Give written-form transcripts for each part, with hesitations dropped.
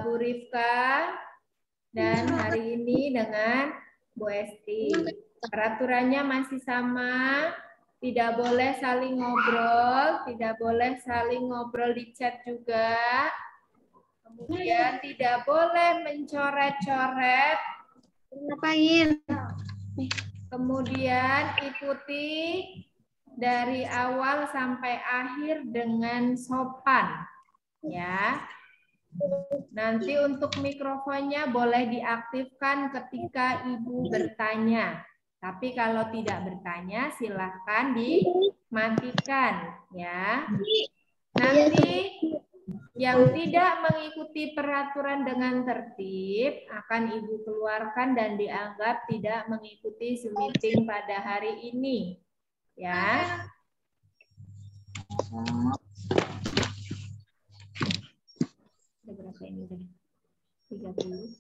Bu Rifka dan hari ini dengan Bu Esti. Peraturannya masih sama, tidak boleh saling ngobrol, tidak boleh saling ngobrol di chat juga. Kemudian tidak boleh mencoret-coret. Ngapain? Kemudian ikuti dari awal sampai akhir dengan sopan. Ya. Nanti untuk mikrofonnya boleh diaktifkan ketika Ibu bertanya. Tapi kalau tidak bertanya silahkan dimatikan ya. Nanti yang tidak mengikuti peraturan dengan tertib akan Ibu keluarkan dan dianggap tidak mengikuti Zoom meeting pada hari ini. Ya. Berapa ini tadi? 30.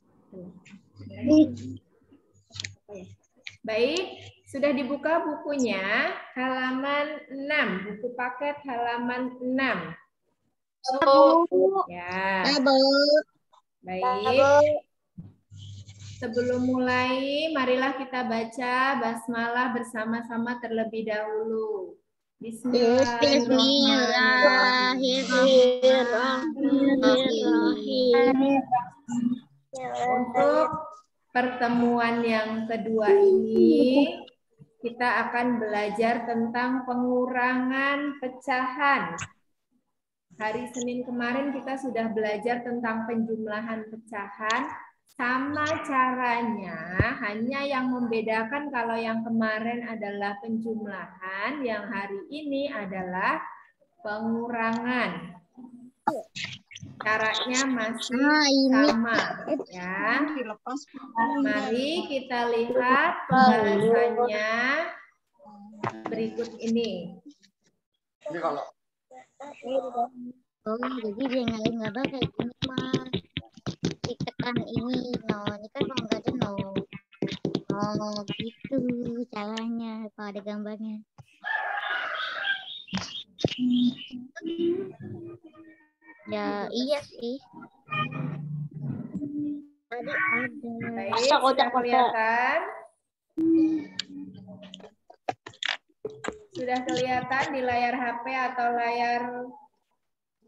Baik, sudah dibuka bukunya halaman 6, buku paket halaman 6. Ya. Baik. Sebelum mulai, marilah kita baca basmalah bersama-sama terlebih dahulu. Bismillahirrahmanirrahim. Untuk pertemuan yang kedua ini, kita akan belajar tentang pengurangan pecahan. Hari Senin kemarin kita sudah belajar tentang penjumlahan pecahan. Sama caranya, hanya yang membedakan kalau yang kemarin adalah penjumlahan, yang hari ini adalah pengurangan. Caranya masih sama, ya. Mari kita lihat bahasanya berikut ini. Oh, jadi dia nggak kayak gini mah. Ditekan ini, no, ini kan kalau nggak ada no. Oh, gitu caranya kalau ada gambarnya. Ya, iya sih. Tadi ada. Baik, sudah kelihatan? Sudah kelihatan di layar HP atau layar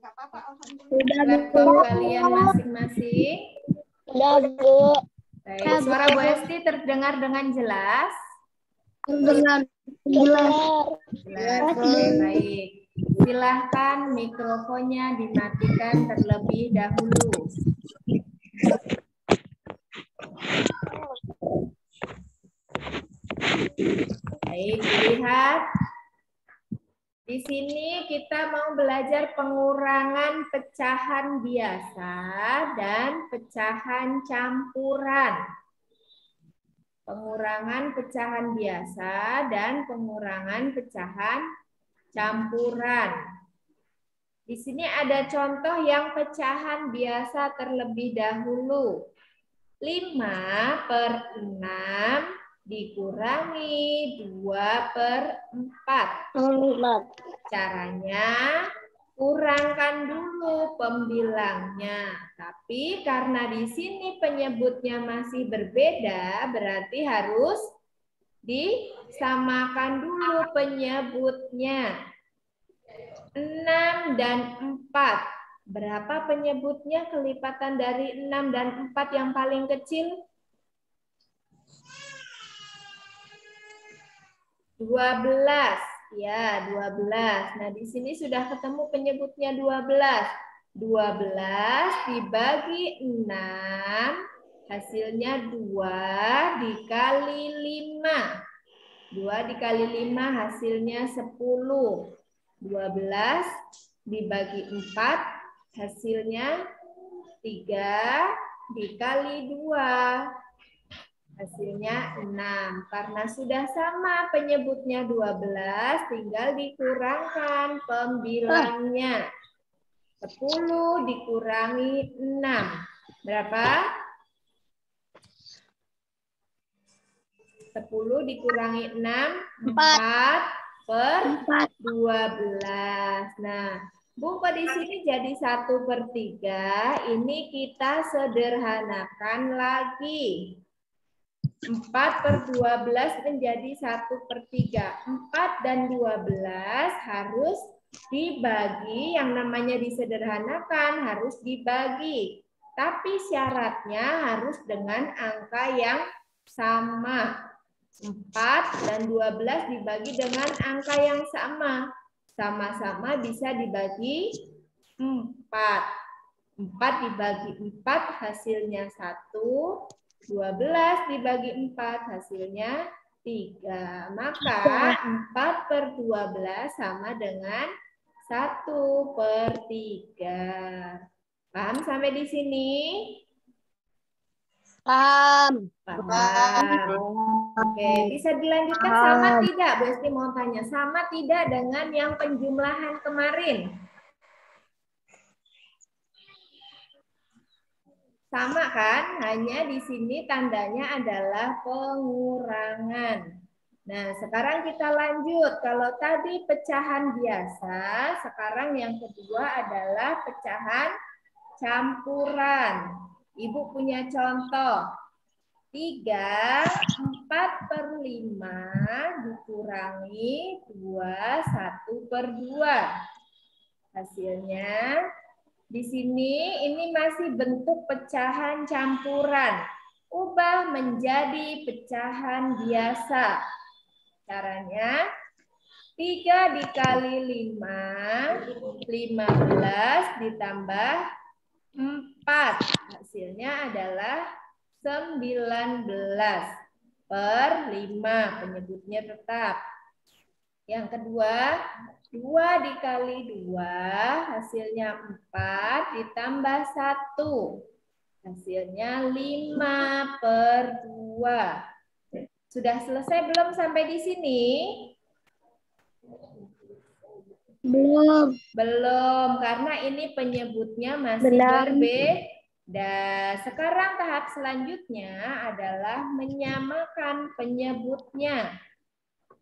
laptop kalian masing-masing? Sudah, Bu. Baik, suara Bu Esti terdengar dengan jelas? Dengan jelas. Jelas, oke, baik. Silahkan mikrofonnya dimatikan terlebih dahulu. Baik, dilihat. Di sini kita mau belajar pengurangan pecahan biasa dan pecahan campuran. Pengurangan pecahan biasa dan pengurangan pecahan campuran. Di sini ada contoh yang pecahan biasa terlebih dahulu. 5/6 dikurangi 2/4. Caranya, kurangkan dulu pembilangnya. Tapi karena di sini penyebutnya masih berbeda, berarti harus disamakan dulu penyebutnya. 6 dan 4. Berapa penyebutnya kelipatan dari 6 dan 4 yang paling kecil? 12. Ya, 12. Nah, di sini sudah ketemu penyebutnya 12. 12 dibagi 6, hasilnya 2 dikali 5. 2 dikali 5 hasilnya 10. 12 dibagi 4, hasilnya 3 dikali 2. Hasilnya 6. Karena sudah sama penyebutnya 12, tinggal dikurangkan pembilangnya. 10 dikurangi 6. Berapa? 10 dikurangi 6, 4/12. Nah, Bu, kok di sini jadi 1/3? Ini kita sederhanakan lagi. 4/12 menjadi 1/3. 4 dan 12 harus dibagi. Yang namanya disederhanakan harus dibagi. Tapi syaratnya harus dengan angka yang sama. 4 dan 12 dibagi dengan angka yang sama. Sama-sama bisa dibagi 4. 4 dibagi 4 hasilnya 1. 12 dibagi 4 hasilnya 3. Maka 4/12 sama dengan 1/3. Paham sampai di sini? Paham. Paham. Oke, bisa dilanjutkan sama tidak? Bu Esti mau tanya, sama tidak dengan yang penjumlahan kemarin? Sama kan? Hanya di sini tandanya adalah pengurangan. Nah, sekarang kita lanjut. Kalau tadi pecahan biasa, sekarang yang kedua adalah pecahan campuran. Ibu punya contoh. 3, 4/5 dikurangi 2, 1/2. Hasilnya di sini ini masih bentuk pecahan campuran. Ubah menjadi pecahan biasa. Caranya 3 dikali 5, 15 ditambah 4. Hasilnya adalah 19/5. Penyebutnya tetap. Yang kedua, 2 dikali 2, hasilnya 4, ditambah 1. Hasilnya 5/2. Sudah selesai belum sampai di sini? Belum. Belum, karena ini penyebutnya masih berbeda. Sekarang tahap selanjutnya adalah menyamakan penyebutnya.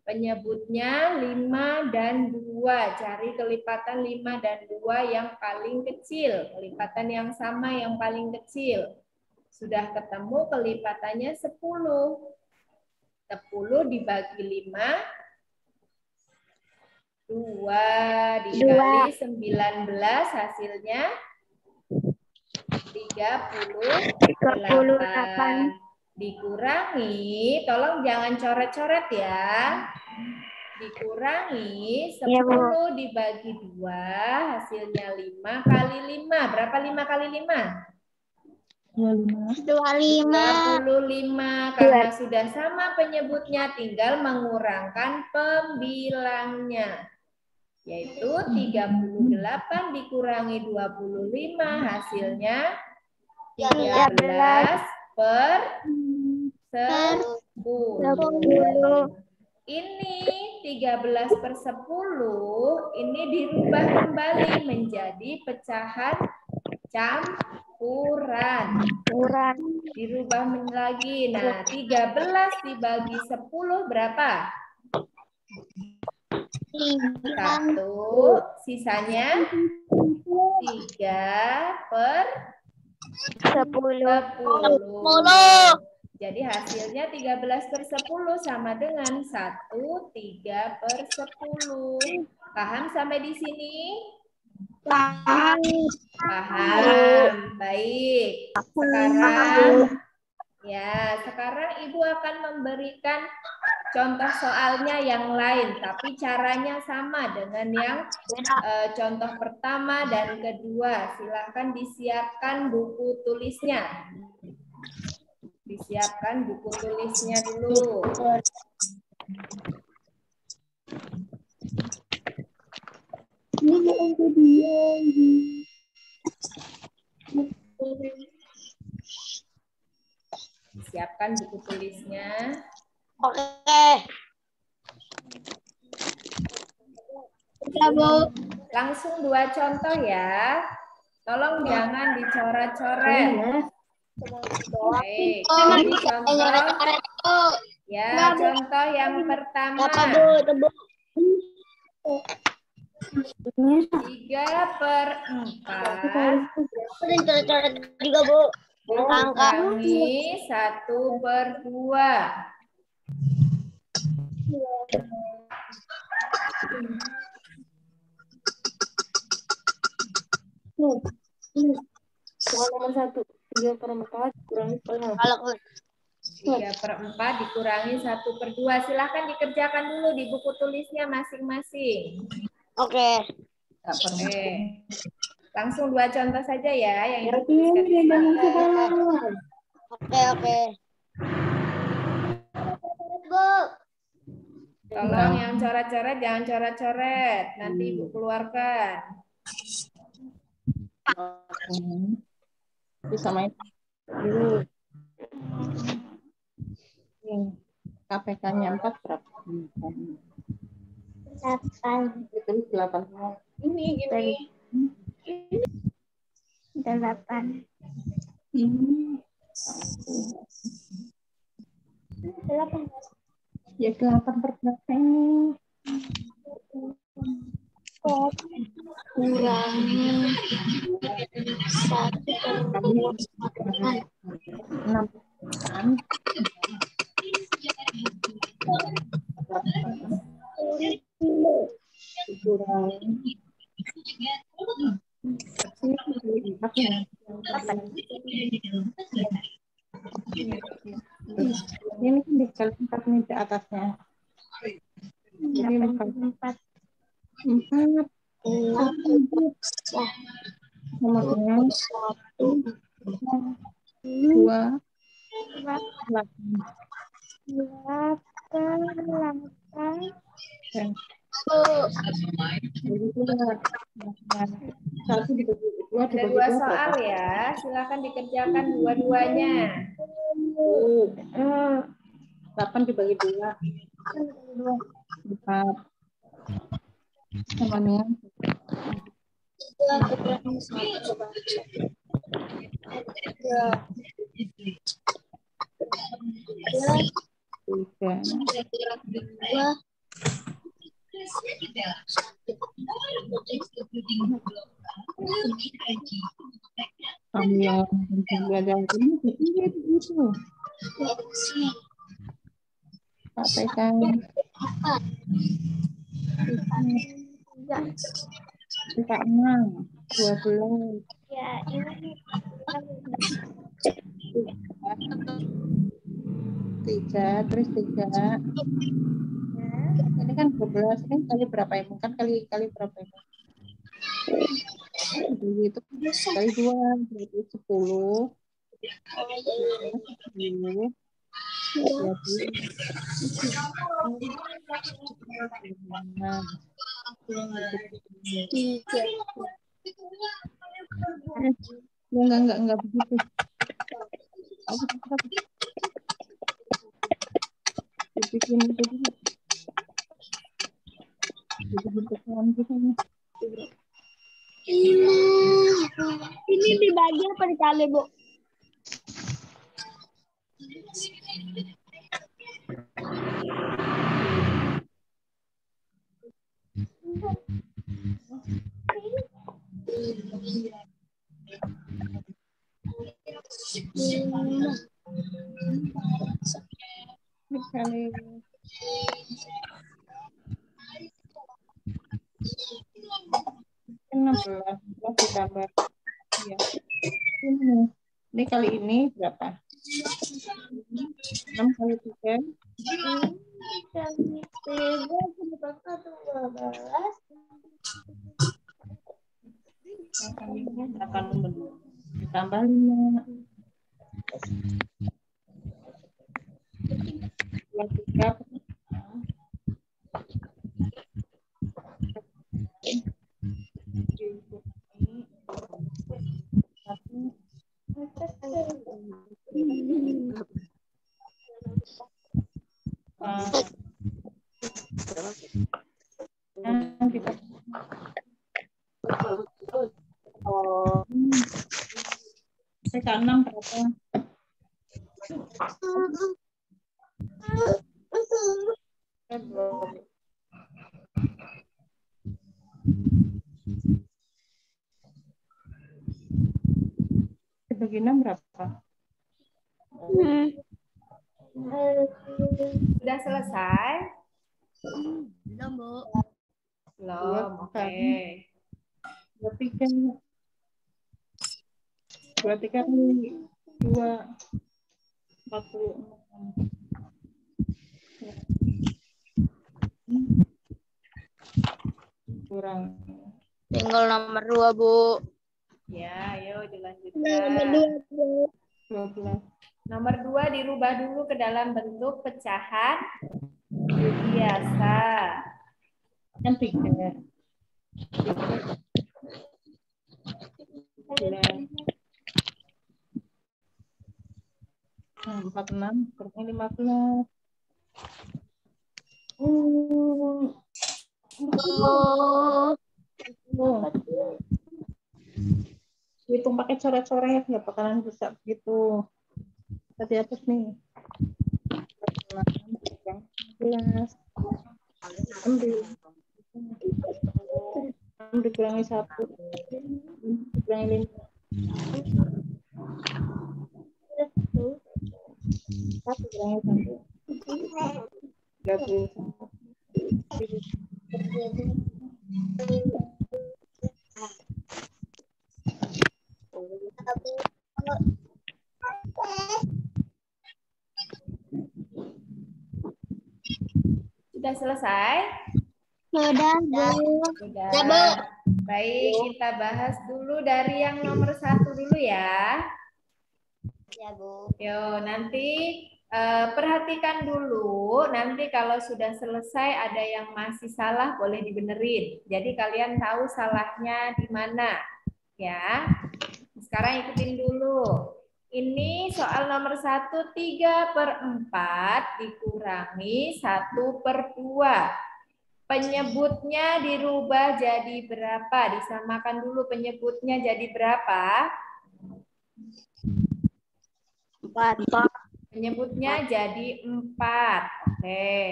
Penyebutnya 5 dan 2. Cari kelipatan 5 dan 2 yang paling kecil. Kelipatan yang sama yang paling kecil. Sudah ketemu kelipatannya 10. 10 dibagi 5. 2 dikali 19 hasilnya 38. Dikurangi, tolong jangan coret-coret ya. Dikurangi 10 dibagi 2 hasilnya 5 kali 5. Berapa 5 kali 5? 25. Karena sudah sama penyebutnya, tinggal mengurangkan pembilangnya. Yaitu 38 dikurangi 25 hasilnya 13/10. Ini 13/10 ini dirubah kembali menjadi pecahan campuran. Dirubah lagi. Nah, 13 dibagi 10 berapa? 1. Sisanya 3/10. Jadi hasilnya 13/10 sama dengan 1/3/10. Paham sampai di sini? Paham. Baik. Sekarang Ibu akan memberikan contoh soalnya yang lain, tapi caranya sama dengan yang contoh pertama dan kedua. Silakan disiapkan buku tulisnya. Disiapkan buku tulisnya dulu. Siapkan buku tulisnya. Oke. Langsung 2 contoh ya. Tolong jangan dicoret-coret. Baik. Ini contoh. Ya, contoh yang pertama. 3/4 Coret-coret juga, Bu. Angka. dikurangi 1/2. Soal nomor 1, 3/4 kurangi 1/2. 3/4 dikurangi 1/2. Silahkan dikerjakan dulu di buku tulisnya masing-masing. Oke. Oke. Langsung 2 contoh saja ya yang Ya, dituliskan di sini. Oke. Bu. Tolong yang coret-coret jangan coret-coret. Nanti Ibu keluarkan. Disamain dulu. KPK-nya 4 berapa? 8. Itu 8. Ini. 8. Ya 8/berapa ini? Kurangi 6. Ini kan dikali 4 nih di atasnya. Ini 4. 4. Nomornya 2. 8. Ada 2 soal ya. Silakan dikerjakan dua-duanya. 8 dibagi 2. 4. Sama dengan 3. Yang belajar ini itu. KPK 6, 12. Ya, ini 3, terus 3. Ini kan 12, ini kali berapa ini? Kan kali berapa ini? Itu kali 2, berarti 10. 10. Enggak begitu. Bikin itu dulu. Ini dibagi apa dikali, Bu? Dikali 16 ditambah ya. Ini kali ini berapa? 6 kali 3. Ditambah 5. 3. PK6 berapa? bagi 6 berapa? Sudah selesai? Belum, Bu. Belum, oke. 23. 23 kali 2. 46. Kurang. Tinggal nomor 2, Bu. Ya, ayo dilanjutkan. 12. Nomor 2 dirubah dulu ke dalam bentuk pecahan biasa. Kan 3. 46 kurang 15. Hitung pakai coret-coret, nggak bakalan bisa begitu. Tadi atas nih. 16, 6 dikurangi 1, dikurangi 5. 1 kurangi 1. 31. Sudah selesai? Sudah, Bu. Sudah. Baik, kita bahas dulu dari yang nomor 1 dulu ya. Ya, Bu. Yo, nanti perhatikan dulu. Nanti kalau sudah selesai ada yang masih salah boleh dibenerin. Jadi kalian tahu salahnya di mana, ya. Sekarang ikutin dulu. Ini soal nomor 1, 3/4 dikurangi 1/2. Penyebutnya dirubah jadi berapa? Disamakan dulu penyebutnya jadi berapa? 4. Penyebutnya jadi 4. Oke.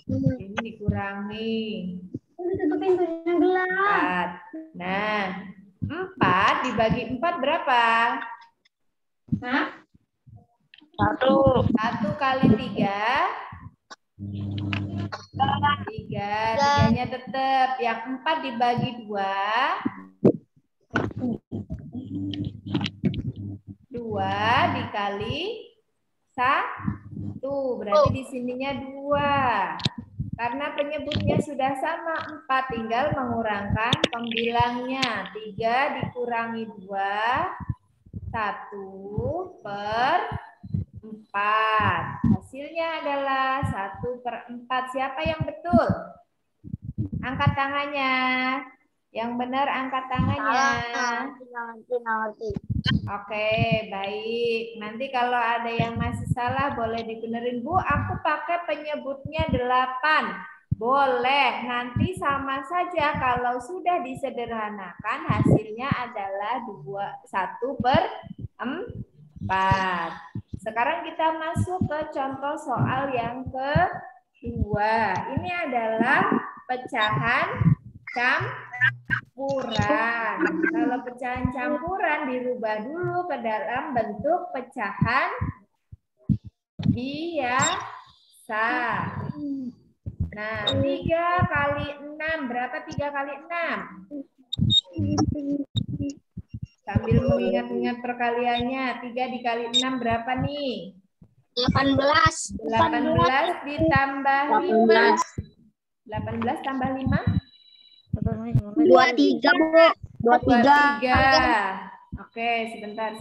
Ini dikurangi 4. Nah, 4 dibagi 4 berapa? 1 kali 3. 3. 3-nya tetap. Yang 4 dibagi 2. 2 dikali 1. Berarti di sininya 2. Karena penyebutnya sudah sama 4, tinggal mengurangkan pembilangnya. 3 dikurangi 2, 1/4. Hasilnya adalah 1/4. Siapa yang betul? Angkat tangannya. Yang benar angkat tangannya. Oke, baik. Nanti kalau ada yang masih salah boleh dibenerin. Bu, aku pakai penyebutnya 8. Boleh, nanti sama saja kalau sudah disederhanakan hasilnya adalah 1/4. Sekarang kita masuk ke contoh soal yang kedua. Ini adalah pecahan campuran. Kalau pecahan campuran dirubah dulu ke dalam bentuk pecahan biasa. Nah, 3 kali 6. Berapa 3 kali 6? Sambil mengingat-ingat perkaliannya. 3 dikali 6 berapa nih? 18. 18 ditambah 5. 18 tambah 5? 23, Bu. 23. Oke, sebentar.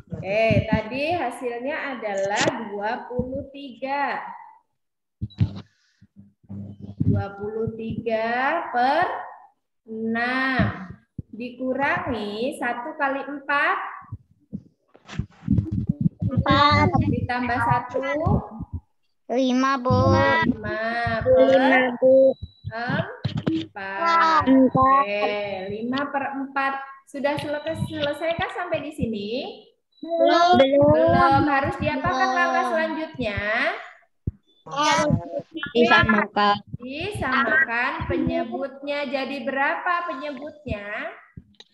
Oke, tadi hasilnya adalah 23. 23/6 dikurangi 1 kali 4 4. ditambah 1 5, Bu. 5 per 4. Oke, 5/4. Sudah selesaikah sampai di sini? Belum. Harus diapakan langkah selanjutnya? Disamakan penyebutnya. Jadi berapa penyebutnya?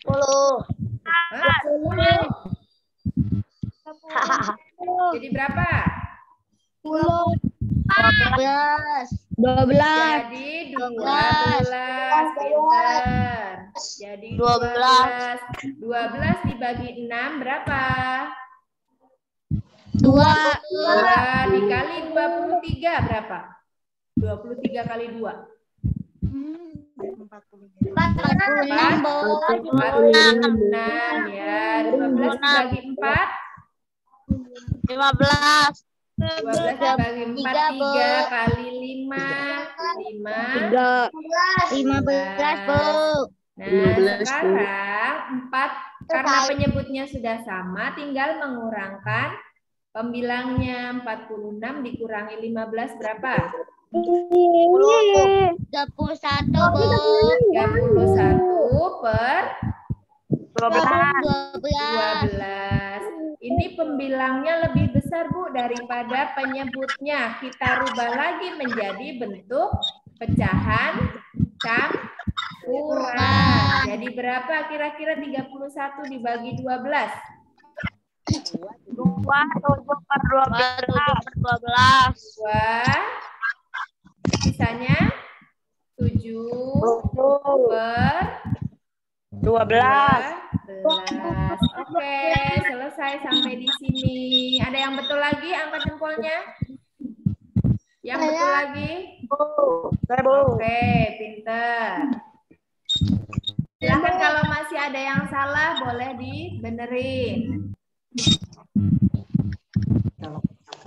10. Jadi berapa? 12. Jadi 12. Pinter. Jadi 12. 12 dibagi 6 berapa? 2 dikali 23 berapa? 23 kali 2. 46 ya. 12 dibagi 4. 15. 12 dibagi 4, 3 kali 5. 15, Bu. Nah, sekarang 4 karena penyebutnya sudah sama, tinggal mengurangkan pembilangnya. 46 dikurangi 15 berapa? 31, Bu. 31 per 12. 12. Ini pembilangnya lebih besar, Bu, daripada penyebutnya. Kita rubah lagi menjadi bentuk pecahan campuran. Jadi berapa kira-kira 31 dibagi 12? 27 per 12. 2. Sisanya 7 per 12. Oke, selesai sampai di sini. Ada yang betul lagi? Angkat jempolnya. Yang betul lagi? Oke, pinter. Silahkan kalau masih ada yang salah boleh dibenerin.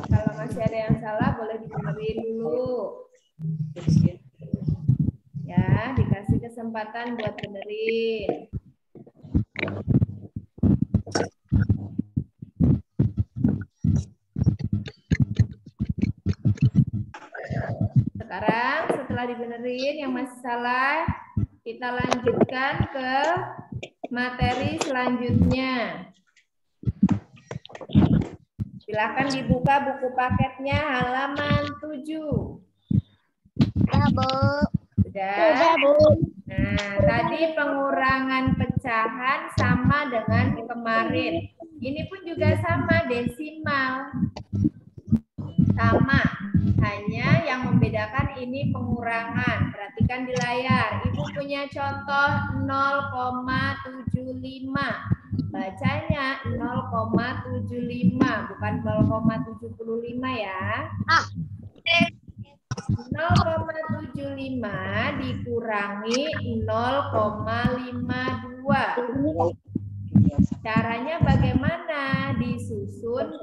Kalau masih ada yang salah boleh dibenerin dulu. Ya, dikasih kesempatan buat benerin. Sekarang setelah dibenerin yang masih salah, kita lanjutkan ke materi selanjutnya. Silakan dibuka buku paketnya halaman 7. Ya, Bu. Sudah? Nah, tadi pengurangan pecahan sama dengan kemarin. Ini pun juga sama, desimal. Sama, hanya yang membedakan ini pengurangan. Perhatikan di layar. Ibu punya contoh 0,75. Bacanya 0,75, bukan 0,75 ya. 0,75 dikurangi 0,52. Caranya bagaimana? Disusun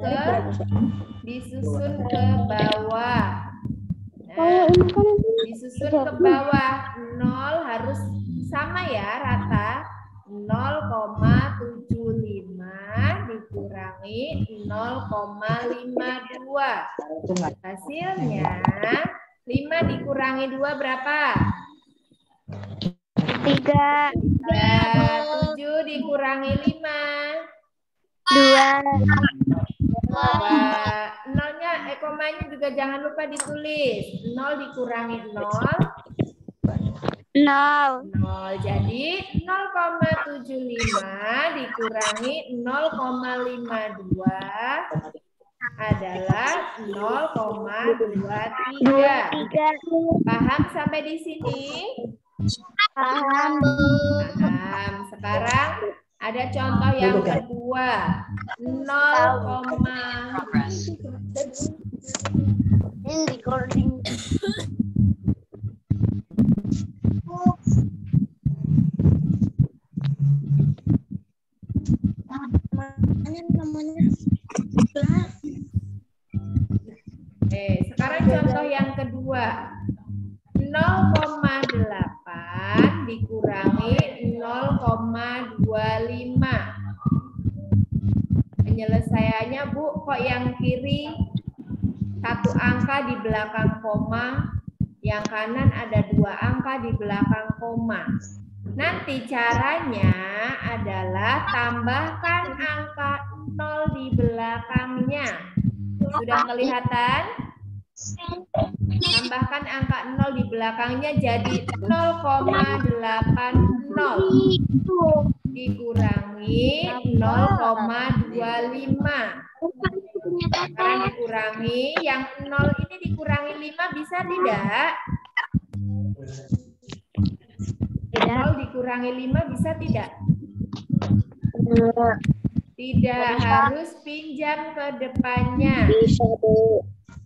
ke bawah. Nah, disusun ke bawah. 0 harus sama ya, rata. 0,75 dikurangi 0,52. Hasilnya 5 dikurangi 2 berapa? 3. 7 dikurangi 5. 2. Nolnya, komanya juga jangan lupa ditulis. 0 dikurangi 0. 0. Jadi 0,75 dikurangi 0,52 adalah 0,23. Paham sampai di sini? Paham, Bu. Paham. Sekarang ada contoh yang kedua. 0, ini recording. Sekarang contoh yang kedua. 0,8 dikurangi 0,25. Penyelesaiannya, Bu, kok yang kiri satu angka di belakang koma, yang kanan ada 2 angka di belakang koma. Nanti caranya adalah tambahkan angka 0 di belakangnya. Sudah kelihatan? Tambahkan angka 0 di belakangnya jadi 0,80 dikurangi 0,25. Sekarang dikurangi, yang 0 ini dikurangi 5 bisa tidak? 0 dikurangi 5 bisa tidak? Tidak, harus pinjam ke depannya. Bisa, Bu.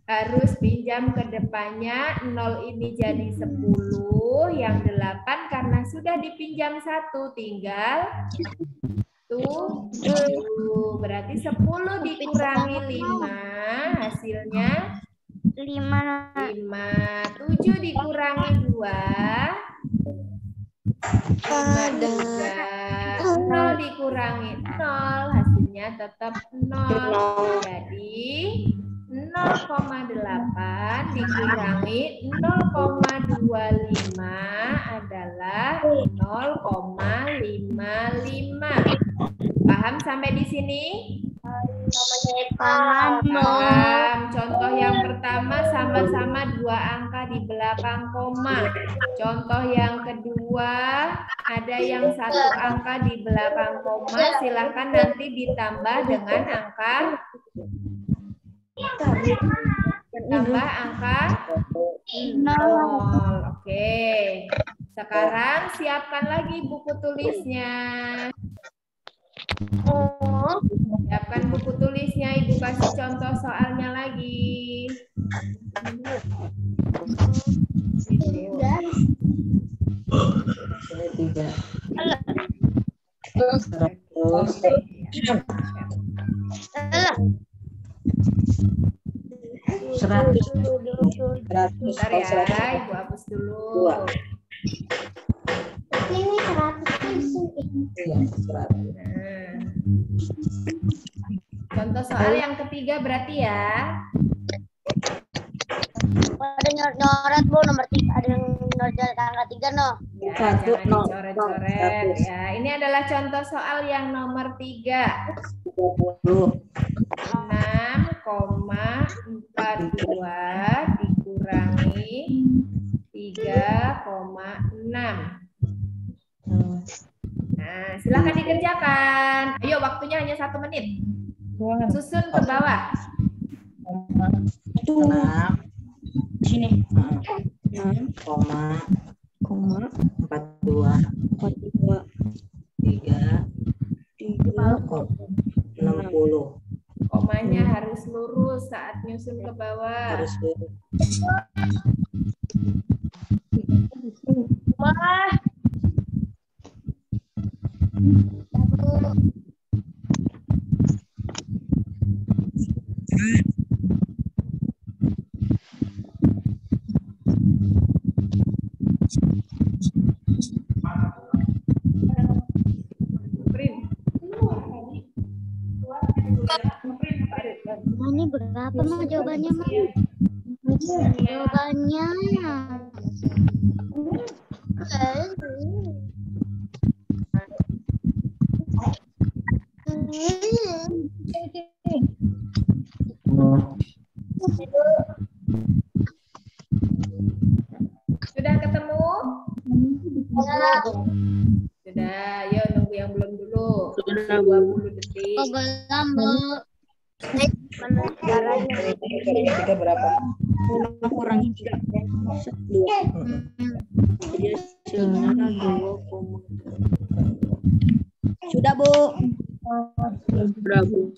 Harus pinjam ke depannya. 0 ini jadi 10, yang 8 karena sudah dipinjam 1, tinggal 7. Berarti 10 dikurangi 5, hasilnya 5. 7 dikurangi 2, 5 juga. 0 dikurangi 0, hasilnya tetap 0. Jadi 0,8 dikurangi 0,25 adalah 0,55. Paham sampai di sini? Paham. Contoh yang pertama sama-sama 2 angka di belakang koma. Contoh yang kedua ada yang 1 angka di belakang koma. Silakan nanti ditambah dengan angka angka 0. Oke. Sekarang siapkan lagi buku tulisnya. Siapkan buku tulisnya, Ibu kasih contoh soalnya lagi. Bentar ya, Ibu hapus dulu. Ini 100. Nah. Contoh soal yang ketiga berarti ya. Ada nyoret Bu, nomor 3. Ada yang nyoret angka 3 no. Ya, jangan dicoret-coret ya. Ini adalah contoh soal yang nomor 3. 6,42 dikurangi 3,6. Nah, silakan dikerjakan. Ayo, waktunya hanya 1 menit. Susun ke bawah. Sini. 6,42 3,60. Komanya harus lurus saat nyusun ke bawah. Harus lurus. Wah. Ini berapa mau jawabannya, Ma? Jawabannya. Sudah ketemu? Sudah, yuk nunggu yang belum dulu. Sudah, 20 detik. Oh, belum, Bu. Kita berapa? Kurangi 3. 2. Jadi hasilnya 2. Sudah, Bu. Sudah, Bu.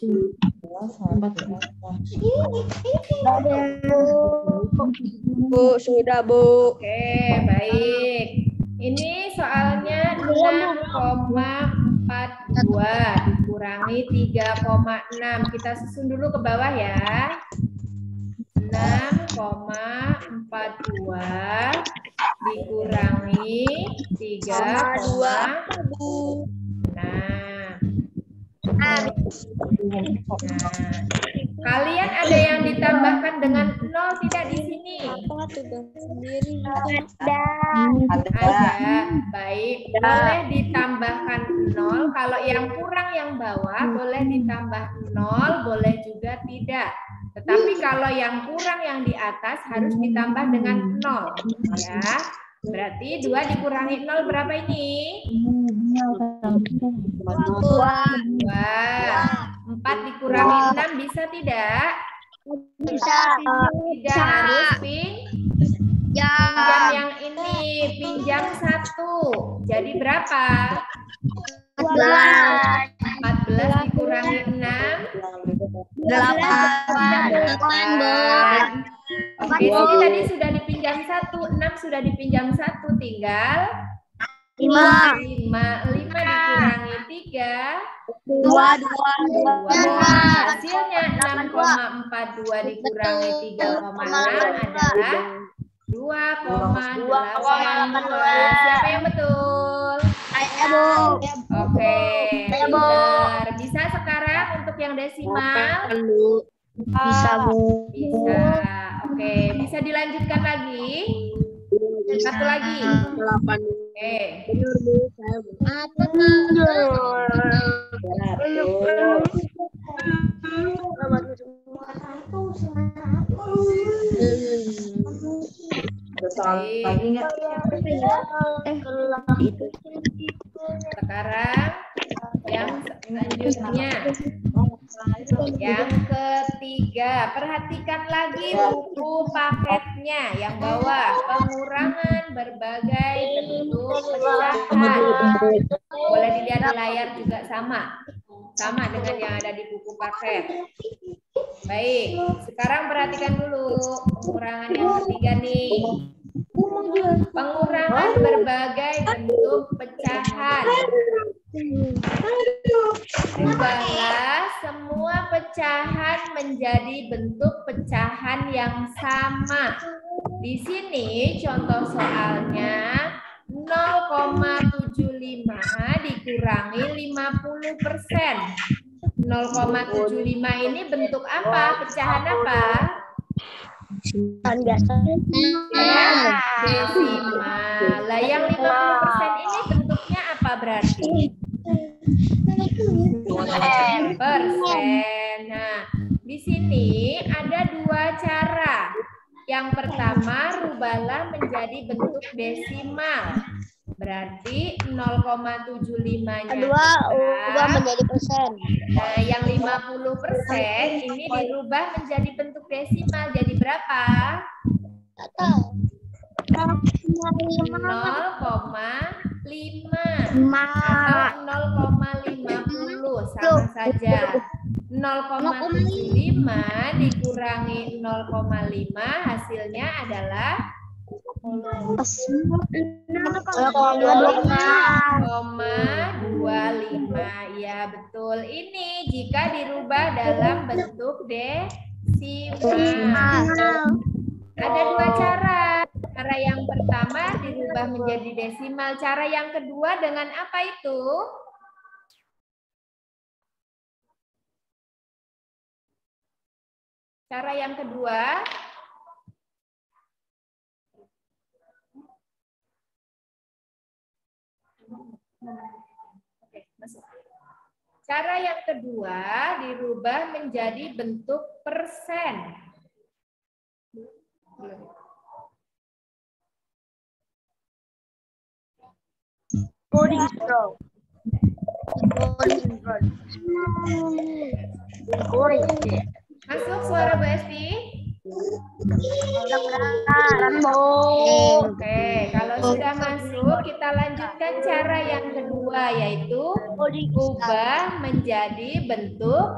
Bu, sudah, Bu. Oke, baik. Ini soalnya 6,42 dikurangi 3,6. Kita susun dulu ke bawah ya. 6,42 dikurangi 3,6. Nah, Kalian ada yang ditambahkan dengan 0 tidak di sini? Ada. Baik, boleh ditambahkan 0. Kalau yang kurang yang bawah boleh ditambah 0, boleh juga tidak. Tetapi kalau yang kurang yang di atas harus ditambah dengan 0. Ya. Berarti 2 dikurangi 0 berapa ini? 2. 4 dikurangi 6 bisa tidak? Bisa. Tidak, harus pinjam yang ini. Pinjam 1. Jadi berapa? 14 dikurangi 6. 8. Oke, sini tadi sudah dipinjam 1. 6 sudah dipinjam 1. Tinggal 5 dikurangi 3. 2. Hasilnya 6,42 dikurangi 3,6 adalah 2,82. Siapa yang betul? Saya, Bu. Oke, Saya, Bu. pintar. Bisa sekarang untuk yang desimal? Bisa, Bu. Bisa. Oke, bisa dilanjutkan lagi? Satu lagi. 8. Oke. Benar, Bu. Saya, Bu. Baik. Sekarang yang selanjutnya. Yang ketiga, perhatikan lagi buku paketnya yang bawah. Pengurangan berbagai bentuk pecahan. Boleh dilihat di layar juga sama dengan yang ada di buku paket. Baik, sekarang perhatikan dulu pengurangan yang ketiga nih. Pengurangan berbagai bentuk pecahan. Ubahlah semua pecahan menjadi bentuk pecahan yang sama. Di sini contoh soalnya 0,75 dikurangi 50%. 0,75 ini bentuk apa? Pecahan apa? Biasa. Ya, desimal. Lah yang 50% ini bentuknya apa berarti? Persen. Nah, di sini ada dua cara. Yang pertama, rubahlah menjadi bentuk desimal. Berarti 0,75-nya. Kedua, ubah menjadi persen. Nah, yang 50% ini dirubah menjadi bentuk desimal. Jadi berapa? Atau 0,5 atau 0,50 sama saja. 0,75 dikurangi 0,5 hasilnya adalah 0,25. Ya betul. Ini jika dirubah dalam bentuk desimal. Ada dua cara. Cara yang pertama dirubah menjadi desimal. Cara yang kedua dengan apa itu? Cara yang kedua. Oke, masuk. Cara yang kedua dirubah menjadi bentuk persen. coding stroke. Masuk suara Bu Esti? Oke, kalau sudah masuk kita lanjutkan cara yang kedua yaitu ubah menjadi bentuk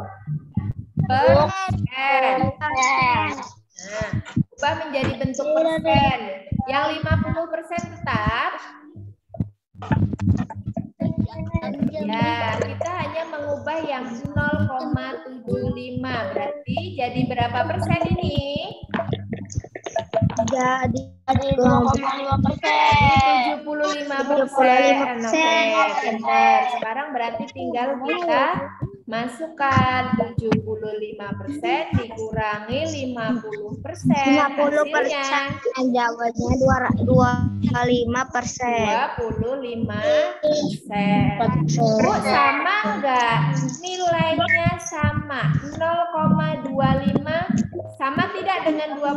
persen. Nah, ubah menjadi bentuk persen. Yang 50% tetap. Ya, kita hanya mengubah yang 0,75. Berarti jadi berapa persen ini? Jadi 0,5%. 75%. Oke, pintar. Sekarang berarti tinggal kita Masukkan 75% dikurangi 50%. Hasilnya 50%. Jawabannya 25%. 25%. Bu, sama enggak? Nilainya sama. 0,25 sama tidak dengan 25%?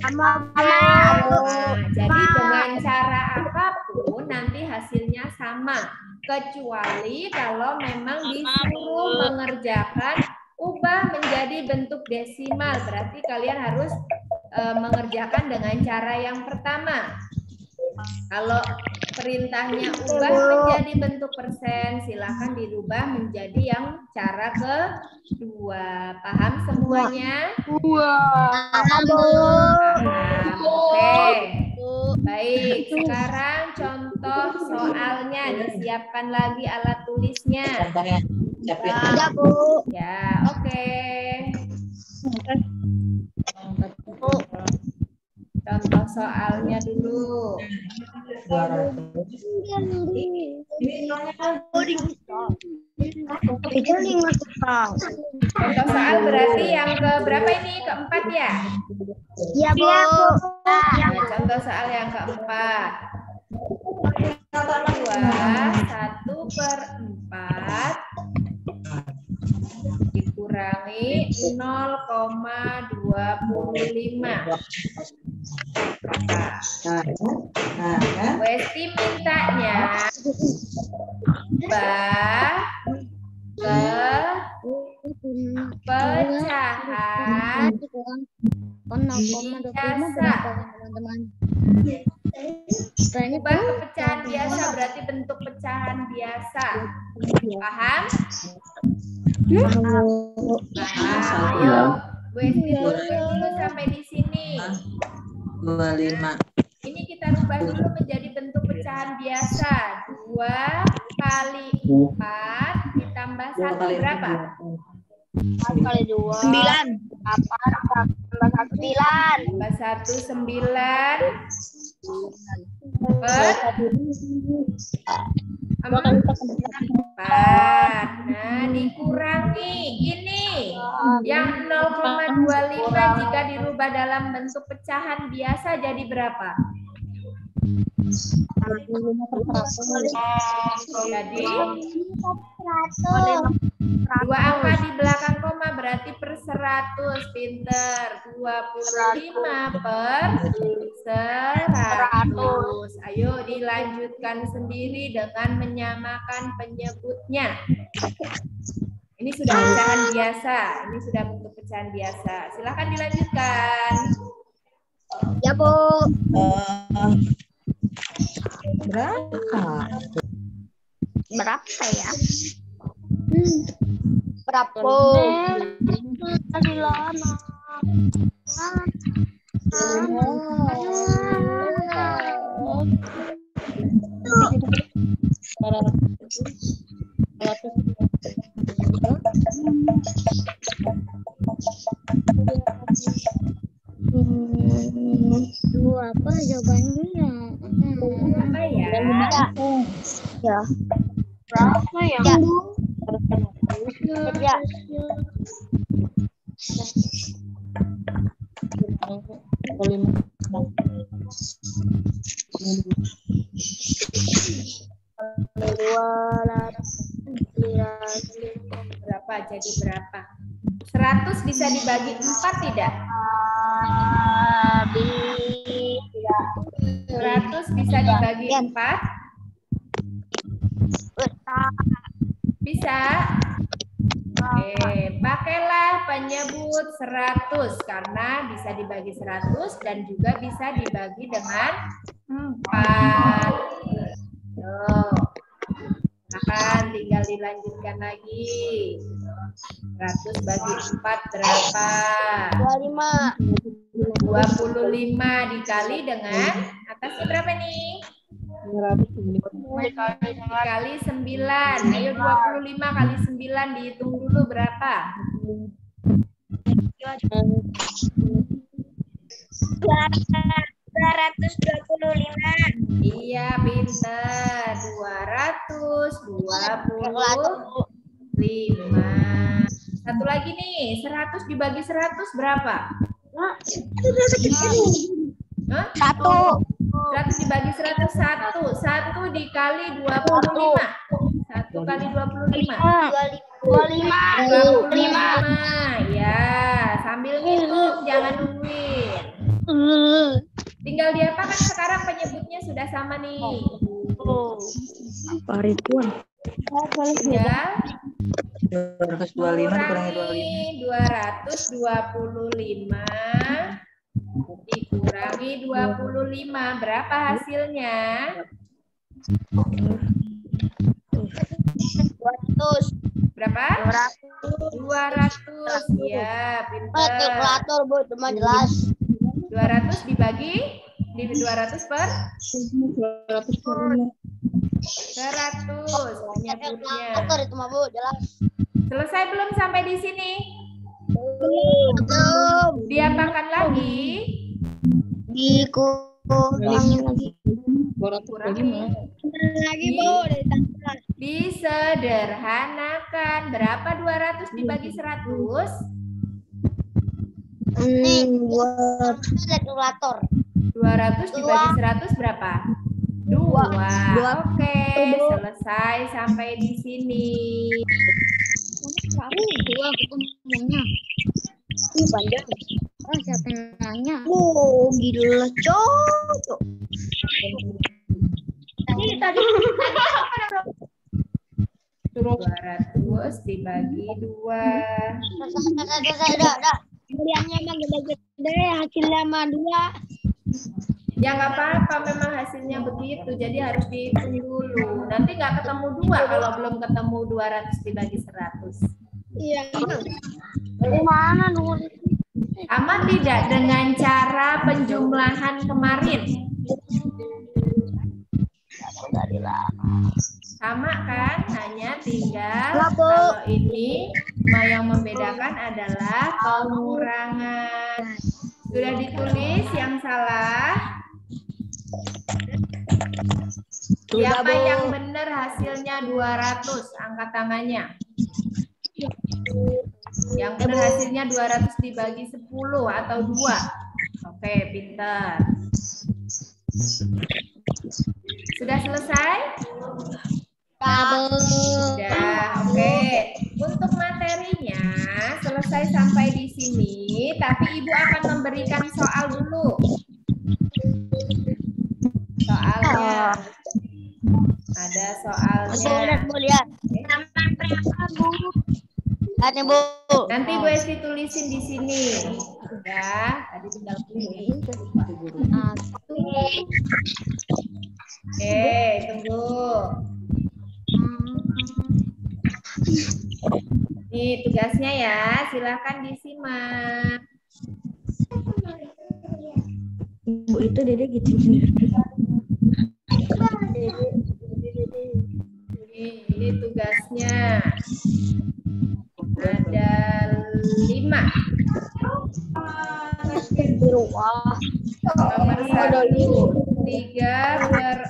Sama. Nah, jadi dengan cara apapun nanti hasilnya sama. Kecuali kalau memang disuruh mengerjakan ubah menjadi bentuk desimal. Berarti kalian harus mengerjakan dengan cara yang pertama. Kalau perintahnya ubah menjadi bentuk persen, silakan dirubah menjadi yang cara kedua. Paham semuanya? Paham, Bu. Paham. Oke. Baik, sekarang contoh soalnya. Disiapkan lagi alat tulisnya. Ya, Bu. Ya, oke. Contoh soalnya dulu. Contoh soal berarti yang ke berapa ini? Keempat ya? Ya, Bu. Nah, contoh soal yang keempat. 1/4 dikurangi 0,25. Westi mintanya ubah ke pecahan biasa. Ubah ke pecahan biasa berarti bentuk pecahan biasa. Paham? Paham. Ayo, Westi dulu sampai di sini. 25. Ini kita rubah dulu menjadi bentuk pecahan biasa. 2 kali 4 ditambah 1 berapa? 4 kali 2. 9. Apa? Tambah 9. Tambah 1 9 per 4. Nah, dikurangi ini yang 0,25 jika dirubah dalam bentuk pecahan biasa jadi berapa? Jadi 2 angka di belakang koma berarti per 100. Pinter. 25 per 100. Ayo dilanjutkan sendiri dengan menyamakan penyebutnya. Ini sudah pecahan biasa. Ini sudah bentuk pecahan biasa. Silahkan dilanjutkan. Ya, Bu. Berapa ya? Berapa? Tadi lama. Apa jawabannya? Apa ya? Ya. Berapa ya? Ya. Berapa jadi berapa? 100 bisa dibagi 4 tidak? 100 bisa dibagi 4? Bisa? Oke, pakailah penyebut 100 karena bisa dibagi 100 dan juga bisa dibagi dengan 4. Akan tinggal dilanjutkan lagi. 100 bagi 4 berapa? 25 dikali dengan atasnya berapa nih? Dikali 9. Ayo 25 kali 9 dihitung dulu berapa? 225. 225. Iya, pinter. 225. Satu lagi nih, 100 dibagi 100 berapa? Hah? 1. 100 dibagi 100 1. 1 dikali 25. 1 kali 25. 25. Ya, sambil ngitung, jangan nungguin. Tinggal diapakan sekarang penyebutnya sudah sama nih. Pak Ridwan. Tinggal 225 dikurangi 225 dikurangi 25. Berapa hasilnya? 200. Berapa? 200. Ya, pintar. Kalkulator, Bu, cuma jelas. 200 dibagi 200 per 200 100 penyebutnya. Kalkulator itu mah, Bu, jelas. Selesai belum sampai di sini? Belum. Diapakan lagi? Dikurangin lagi. 225. Lagi, Bu, ditambah. Disederhanakan. Berapa 200 dibagi 100? Nih, buat kalkulator. 200 dibagi 100 berapa? 2. Oke, selesai sampai di sini. Dua ketemunya. Panjang. Siapa yang nanya? Oh, gila, cocok. Tadi 200 dibagi 2. selesai, udah. Pilihannya emang gede-gede, hasilnya mah 2. Ya nggak apa-apa, memang hasilnya begitu. Jadi harus dihitung dulu. Nanti nggak ketemu 2 kalau belum ketemu 200 dibagi 100. Iya. Mana dulu? Sama tidak dengan cara penjumlahan kemarin? Sama kan? Hanya tinggal kalau ini yang membedakan adalah pengurangan. Sudah ditulis yang salah? Siapa yang benar hasilnya 200? Angkat tangannya. Yang benar hasilnya 200 dibagi 10 atau 2. Oke, pintar. Sudah selesai? Sudah, oke. Untuk materinya selesai sampai di sini, tapi Ibu akan memberikan soal dulu. Soalnya. Ada soalnya. Lihat. Lihat nih, Bu. Nanti Bu Esti tulisin di sini. Ya, tadi tinggal pilih. Oke, tunggu. Nih tugasnya ya, silakan disimak. Bu itu Dede gitu. Ini tugasnya. Ada 5. Nomor 1, 3/4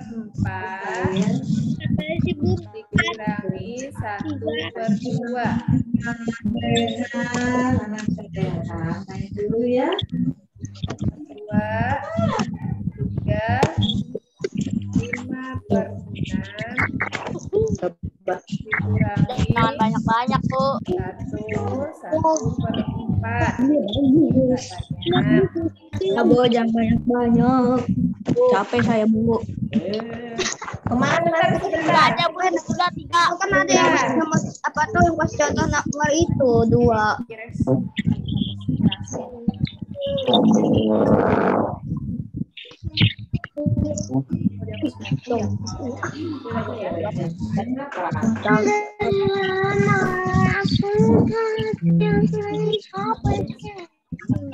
dikurangi 1/2. dulu ya. 2, 3, 5/6 dikurangi Jangan banyak-banyak, Bu. 1/4. Ya Bu, jangan banyak-banyak. Capek saya Bu. Kemana Udah aja, Bu. Udah 3. Kan ada yang apa tuh yang pas contoh nomor itu 2.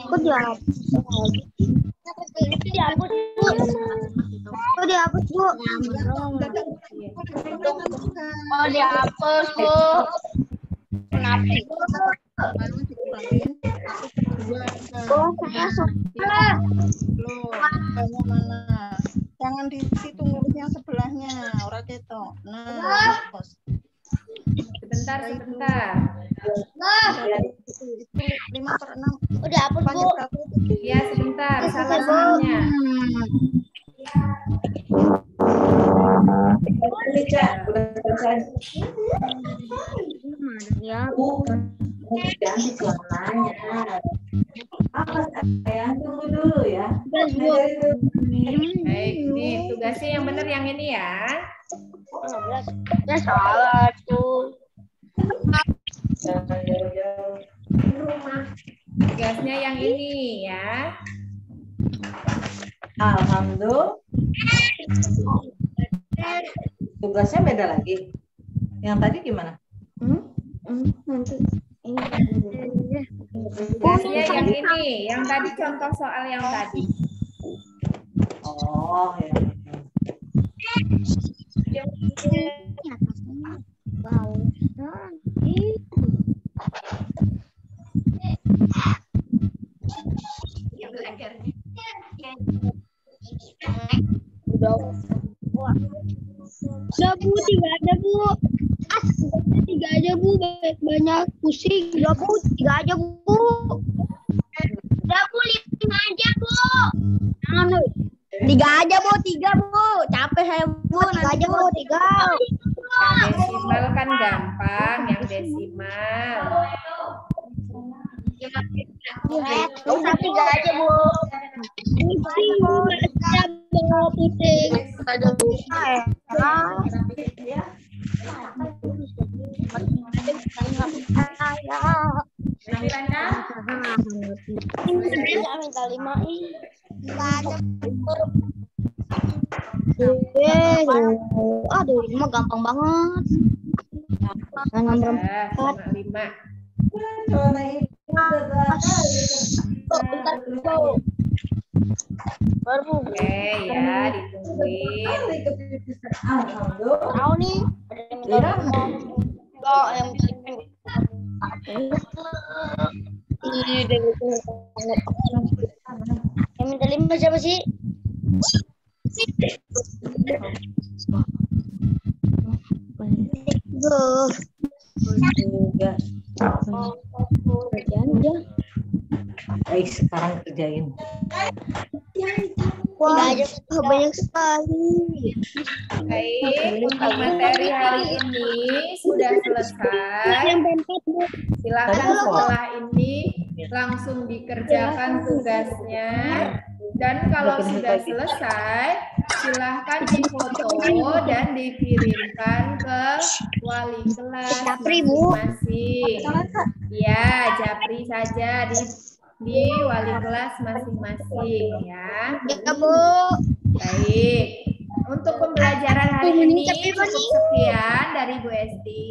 Kok dihapus? Itu dihapus, Bu. Kok dihapus Bu? Oh, dihapus, Bu. Kenapa? Oh saya suka. Mana? Jangan di situ ngurus yang sebelahnya, ora ketok. Nah, Sebentar. 5/6. Udah hapus, Bu. Ya, sebentar. Salah soalnya. Ya. Tunggu dulu ya. Baik, nih tugasnya yang benar yang ini ya. Ya salah tuh. Tugasnya yang ini ya. Alhamdulillah. Tugasnya beda lagi. Yang tadi gimana? Tugasnya yang ini, yang tadi contoh soal yang tadi. Oh, ya. Udah Bu, 3 aja Bu. 3 aja Bu, banyak pusing. Udah Bu, 3 aja Bu. Udah Bu, 5 aja Bu. 3 aja Bu, 3 Bu. Capek saya Bu. 3 aja Bu, 3. Yang desimal kan gampang, yang desimal. Udah 3 aja, Bu. Pusing Bu, pusing. Ada Bu. Minta 5 aduh, ini mah gampang banget. Cuma 5. Baru Oke ya, ditungguin. tahu nih, ada yang minta 5. Enggak, yang minta 5. Yang minta 5 siapa sih? Baik, sekarang kerjain. Wah, banyak sekali. Baik, untuk materi hari ini sudah selesai. Silakan setelah ini langsung dikerjakan tugasnya. Dan kalau sudah selesai, silahkan difoto dan dikirimkan ke wali kelas masing-masing. Ya, japri saja di wali kelas masing-masing ya. Ya Bu. Baik. Untuk pembelajaran hari ini cukup sekian dari Bu Esti.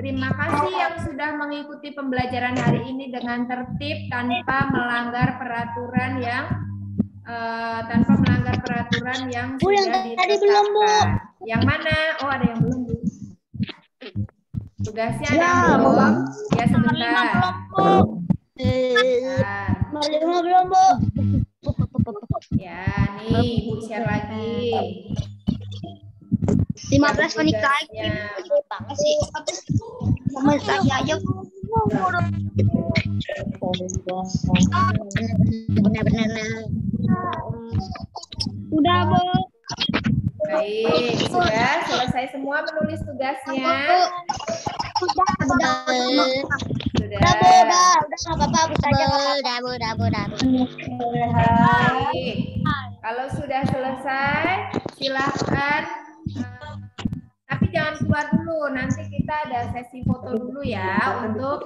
Terima kasih yang sudah mengikuti pembelajaran hari ini dengan tertib tanpa melanggar peraturan yang sudah ditetapkan. Yang mana? Oh, ada yang belum, Bu. Tugasnya ada yang belum? Ya, sebentar. Belum Bu. Ya, nih Ibu share lagi. 15 menit lagi. Banget sih. Sama saya aja. Benar-benar. Udah Bu. Baik, sudah selesai semua menulis tugasnya. Sudah. Sudah. Udah nggak apa-apa, hapus aja. Baik. Kalau sudah selesai, silahkan. Tapi jangan keluar dulu. Nanti kita ada sesi foto dulu ya untuk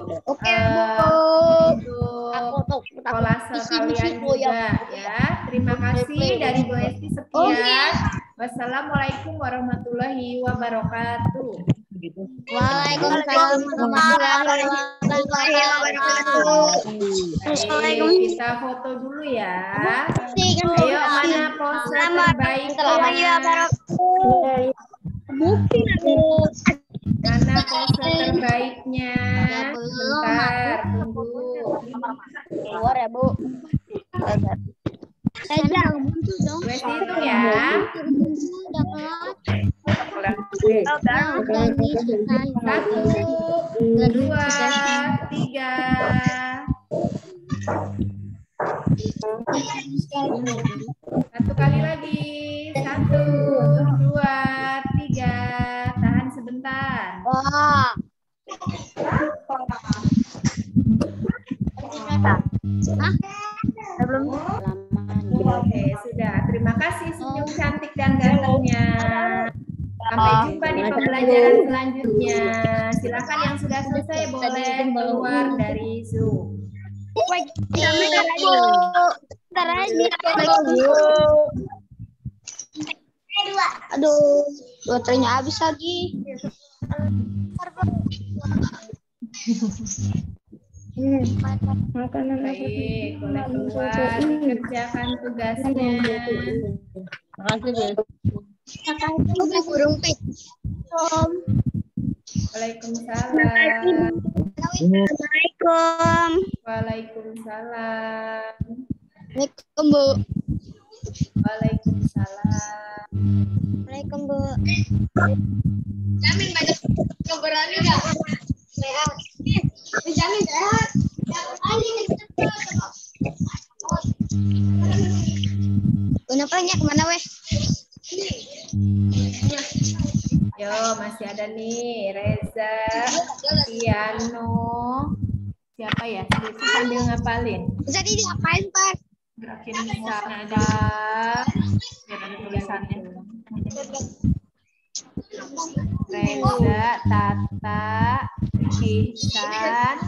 kolase kalian juga ya. Terima kasih dari Bu Esti sekian. Wassalamualaikum warahmatullahi wabarakatuh. Waalaikumsalam warahmatullahi wabarakatuh. Baik, kita foto dulu ya. Ayo, mana pose terbaiknya? Mana pose terbaiknya? Bentar, tunggu. Keluar ya, Bu. Saja. Buntu dong. Gue hitung ya. Udah kelar. Oke, Satu, dua, tiga. Satu kali lagi. Satu, dua, tiga. Tahan sebentar. Wah. Belum. Oke, sudah. Terima kasih senyum cantik dan gantengnya. Sampai jumpa di pembelajaran selanjutnya. Silakan yang sudah selesai boleh keluar dari Zoom. Ntar aja. Aduh, baterainya habis lagi. makanan apa? Baik, boleh keluar kerjakan tugasnya. Makasih, Bu. Oke, burung pik. Waalaikumsalam. Assalamualaikum. Waalaikumsalam. Assalamualaikum, Bu. Waalaikumsalam. Assalamualaikum, Bu. Jamin banyak keberan juga. Sehat. Dijamin sehat. Kenapa kemana, weh? Yo, masih ada nih Reza, Piano. Siapa ya? Sambil ngapalin. Bisa diapain, Pak? Gerakin Saka. Biar ada tulisannya. Reza, Tata, Ihsan,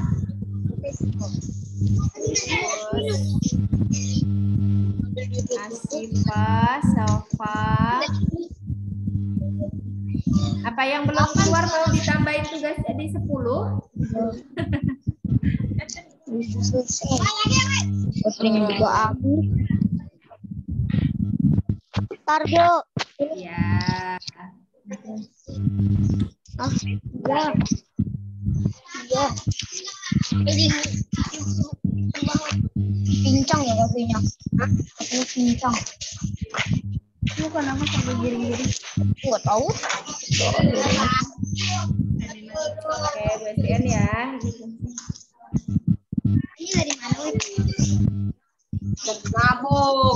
Asifah, Sofa. Apa yang belum keluar mau ditambahin tugas jadi 10? Baterainya juga habis. Ntar, Bu. Ya. Ya. Ya. Jadi pincang ya kopinya. Kopinya pincang. Lu kenapa sampai giring-giring? Gak tahu. Oke, BSN ya. Ini dari mana, weh? Mabuk.